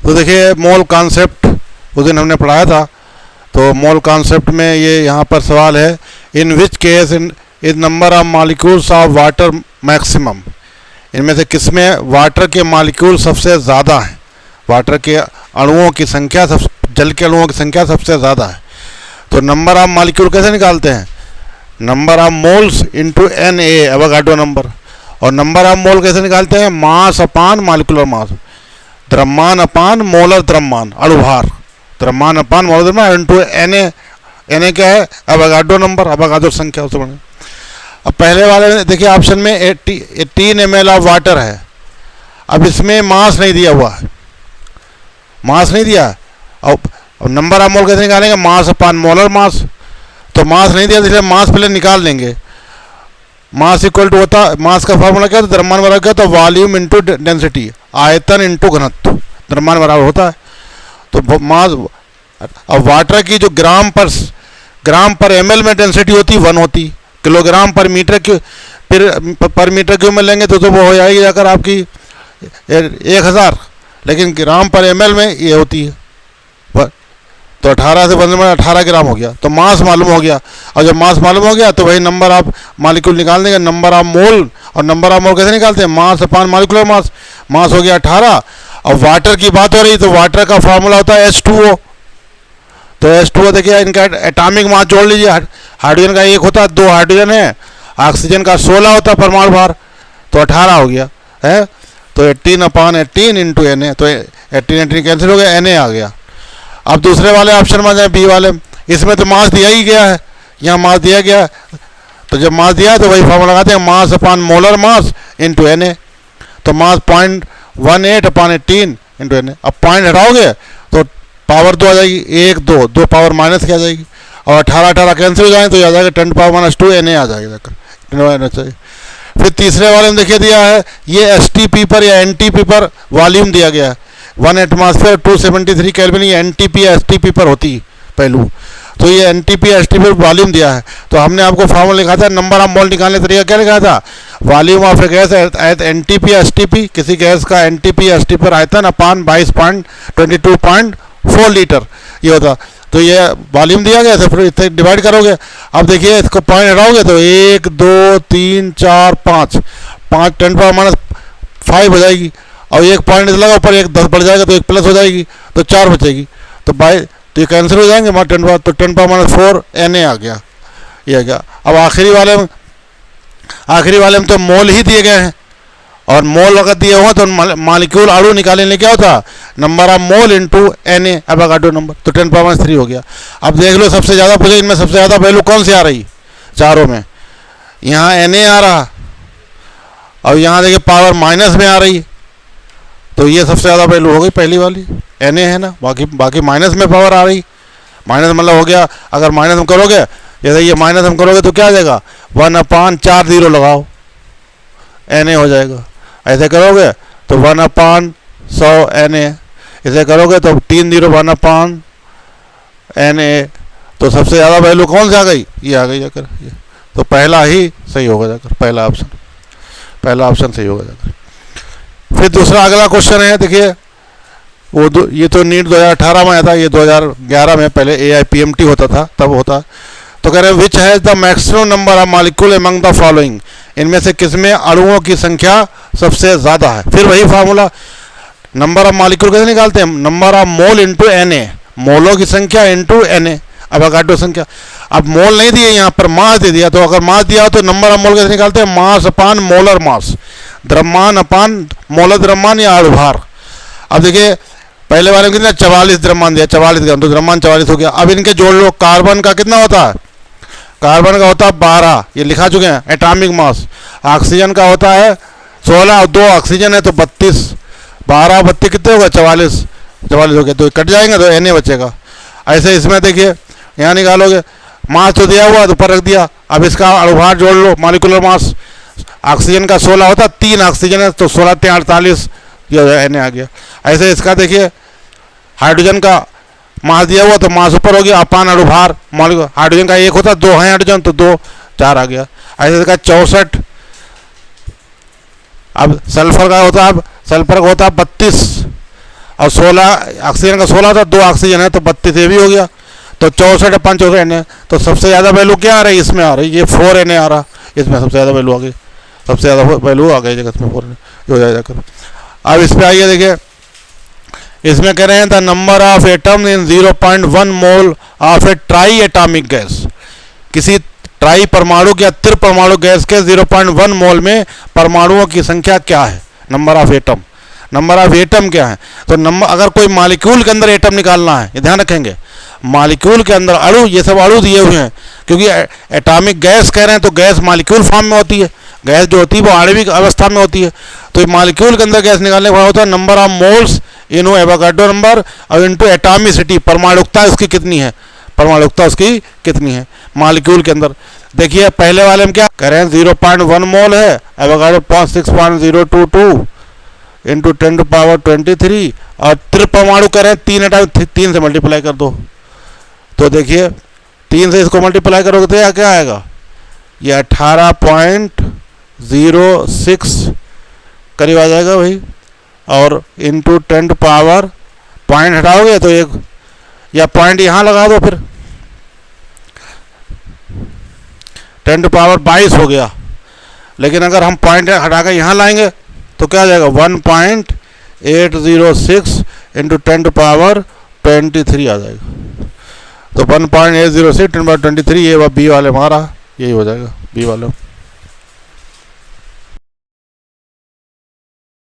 तो देखिए mole concept उस दिन हमने पढ़ाया था। तो मोल कॉन्सेप्ट में ये यहाँ पर सवाल है, in which case is number of molecules of water maximum. इनमें से किसमें वाटर के मॉलिक्यूल सबसे ज़्यादा हैं, वाटर के अणुओं की संख्या, जल के अणुओं की संख्या सबसे ज़्यादा है। तो नंबर ऑफ मॉलिक्यूल कैसे निकालते हैं, number of moles into N A Avogadro number. और नंबर ऑफ मोल कैसे निकालते हैं, मास अपान मॉलिक्यूलर मास, द्रव्यमान अपान मोलर द्रव्यमान, अणुभार, द्रव्यमान अपान मोलर द्रव्यमान into N A. N A क्या है, एवोगाड्रो नंबर, एवोगाड्रो संख्या उससे बने। अब पहले वाले में देखिए ऑप्शन में 18 ml ऑफ वाटर है। अब इसमें मास नहीं दिया हुआ है, मास नहीं दिया। और नंबर ऑफ मोल कैसे निकालेंगे, मास अपान मोलर मास। तो मास नहीं दिया, इसलिए मास पहले निकाल लेंगे। मास इक्वल टू होता, मास का फॉर्मूला क्या होता है, द्रव्यमान बराबर क्या होता है, वॉल्यूम इंटू डेंसिटी, आयतन इंटू घनत्व, द्रव्यमान बराबर होता है। तो मास, अब वाटर की जो ग्राम पर ml में डेंसिटी होती 1 होती, किलोग्राम पर मीटर पर मीटर क्यूब में लेंगे तो वो हो जाएगी जाकर आपकी 1000, लेकिन ग्राम पर ml में ये होती है। तो 18 से 15 में 18 ग्राम हो गया, तो मास मालूम हो गया। और जब मास मालूम हो गया तो वही नंबर ऑफ मॉलिक्यूल निकाल देंगे, नंबर ऑफ मोल। और नंबर ऑफ मोल कैसे निकालते हैं, मास अपान मॉलिक्यूलर मास। मास हो गया 18। और वाटर की बात हो रही, तो वाटर का फार्मूला होता है H2O। तो H2O देखिए, इनका एटॉमिक मास जोड़ लीजिए। हाइड्रोजन का 1 होता है, 2 हाइड्रोजन है। ऑक्सीजन का 16 होता है परमाणु भार, तो 18 हो गया है। तो 18/18 इंटू Na, तो 18 कैंसिल हो गया, Na आ गया। अब दूसरे वाले ऑप्शन में जाए, बी वाले, इसमें तो मास दिया ही गया है, यहाँ मास दिया गया है। तो जब मास दिया है तो वही फॉर्मूला लगाते हैं, मास अपान मोलर मास इंटू Na। तो मास 0.18/18 इंटू Na। अब पॉइंट हटाओगे तो पावर 2 आ जाएगी, 1 2 पावर माइनस क्या आ जाएगी, और 18 कैंसिल हो जाए तो आ जाएगा 10⁻², Na आ जाएगा जाकर। फिर तीसरे वाले में देखिए दिया है, ये STP पर या NTP पर वॉल्यूम दिया गया है, 1 एटमॉस्फेयर 273 केल्विन, ये NTP या STP पर होती है पहलू। तो ये NTP या STP पर वॉल्यूम दिया है। तो हमने आपको फॉर्मूला लिखा था, नंबर ऑफ मोल निकालने का तरीका क्या लिखा था, volume of A gas NTP या STP, किसी गैस का NTP या STP पर आयतन अपान 22.22.4 लीटर ये होता। तो ये वॉल्यूम दिया गया तो फिर इससे डिवाइड करोगे। अब देखिए इसको पॉइंट हटाओगे तो 1 2 3 4 5 10⁻5 हो जाएगी। और एक पॉइंट लगा ऊपर, एक 10 बढ़ जाएगा तो एक प्लस हो जाएगी, तो 4 बचेगी। तो तो ये कैंसिल हो जाएंगे, तो 10⁻4 Na आ गया, ये आ गया। अब आखिरी वाले में तो मोल ही दिए गए हैं, और मोल अगर दिए हुआ तो मॉलिक्यूल अणु निकालने क्या होता, number of mole into Na Avogadro number, तो 10⁻3 हो गया। अब देख लो सबसे ज़्यादा पूछे, इनमें सबसे ज़्यादा वैल्यू कौन सी आ रही, चारों में। यहाँ Na आ रहा, और यहाँ देखिए पावर माइनस में आ रही, तो ये सबसे ज़्यादा वैल्यू हो गई पहली वाली, Na है ना। बाकी माइनस में पावर आ रही, माइनस मतलब हो गया, अगर माइनस हम करोगे, जैसे ये माइनस हम करोगे तो क्या आ जाएगा, 1/4 0 लगाओ, Na हो जाएगा। ऐसे करोगे तो 1/100 Na, इसे करोगे तो 3 0 1/Na। तो सबसे ज़्यादा वैल्यू कौन सी आ गई, ये आ गई जाकर, ये। तो पहला ही सही होगा जाकर, पहला ऑप्शन सही होगा जाकर। फिर दूसरा अगला क्वेश्चन है, देखिए ये तो नीट 2018 में आया था, ये 2011 में, पहले AIPMT होता था तब होता। तो कह रहे हैं which has the maximum number of molecule among the following, इनमें से किसमें अणुओं की संख्या सबसे ज़्यादा है। फिर वही फार्मूला, नंबर ऑफ मॉलिक्यूल कैसे निकालते हैं, number of mole into Na, मोलों की संख्या इंटू Na एवोगाड्रो संख्या। अब मोल नहीं दिए, यहाँ पर मास दे दिया, तो अगर मास दिया हो तो नंबर ऑफ मोल कैसे निकालते हैं, मास अपान मोलर मास, द्रव्यमान अपान मोलर द्रव्यमान या अणुभार। अब देखिए पहले वाले में कितना 44 द्रव्यमान दिया, 44 ग्राम, तो द्रव्यमान 44 हो गया। अब इनके जोड़ लो, कार्बन का कितना होता है, कार्बन का होता है 12, ये लिखा चुके हैं एटॉमिक मास। ऑक्सीजन का होता है 16, और 2 ऑक्सीजन है तो 32, 12 32 कितने हो गए, 44 हो गए, तो कट जाएंगे तो Na बचेगा। ऐसे इसमें देखिए यहाँ निकालोगे, मास तो दिया हुआ तो ऊपर रख दिया। अब इसका अणुभार जोड़ लो, मॉलिक्यूलर मास, ऑक्सीजन का 16 होता, 3 ऑक्सीजन है तो 16 3 48, ये Na आ गया। ऐसे इसका देखिए हाइड्रोजन का मास दिया हुआ तो मास ऊपर हो गया, अपान अणुभार, हाइड्रोजन का 1 होता, 2 है हाइड्रोजन तो 2 4 आ गया। ऐसे इसका 64। अब सल्फर का होता है, 32, और 16 ऑक्सीजन का 16 था, 2 ऑक्सीजन है तो 32 ये भी हो गया, तो 64 5 64 Na। तो सबसे ज़्यादा वैल्यू क्या आ रही है, इसमें आ रही है, ये 4 Na आ रहा, इसमें सबसे ज़्यादा वैल्यू आ गई, सबसे ज़्यादा वैल्यू आ गई जगह इसमें 4 हो जाकर। अब इस पर आइए, देखिए इसमें कह रहे हैं the number of atom in 0.1 mole of A try atomic gas. किसी ट्राई परमाणु या त्रिपरमाणु गैस के 0.1 मोल में परमाणुओं की संख्या क्या है, number of atom. Number of atom क्या है, तो नंबर, अगर कोई मॉलिक्यूल के अंदर एटम निकालना है, ये ध्यान रखेंगे, मॉलिक्यूल के अंदर अणु, ये सब अणु दिए हुए हैं, क्योंकि एटॉमिक गैस कह रहे हैं तो गैस मॉलिक्यूल फॉर्म में होती है, गैस जो होती है वो आणविक अवस्था में होती है। तो मॉलिक्यूल के अंदर गैस निकालने का होता है number of moles into Avogadro number और इनटू एटॉमिसिटी, परमाणुकता उसकी कितनी है, परमाणुकता उसकी कितनी है मॉलिक्यूल के अंदर। देखिए पहले वाले में क्या कह रहे हैं, 0.1 मोल है, एवोगाड्रो 6.022 इंटू 10⁻23, और त्रिपरमाणु कह रहे हैं 3 हटा 3 से मल्टीप्लाई कर दो, तो देखिए 3 से इसको मल्टीप्लाई करोगे तो क्या आएगा, ये 18.06 करीब आ जाएगा भाई, और इंटू 10 पॉइंट हटाओगे तो एक, या पॉइंट यहाँ लगा दो, फिर 10⁻22 हो गया। लेकिन अगर हम पॉइंट हटाकर यहाँ लाएंगे तो क्या आ जाएगा, 1.806 इंटू 10⁻23 आ जाएगा। तो 1.806 10⁻23 ये बी वाले में आ रहा, यही हो जाएगा बी वाले में।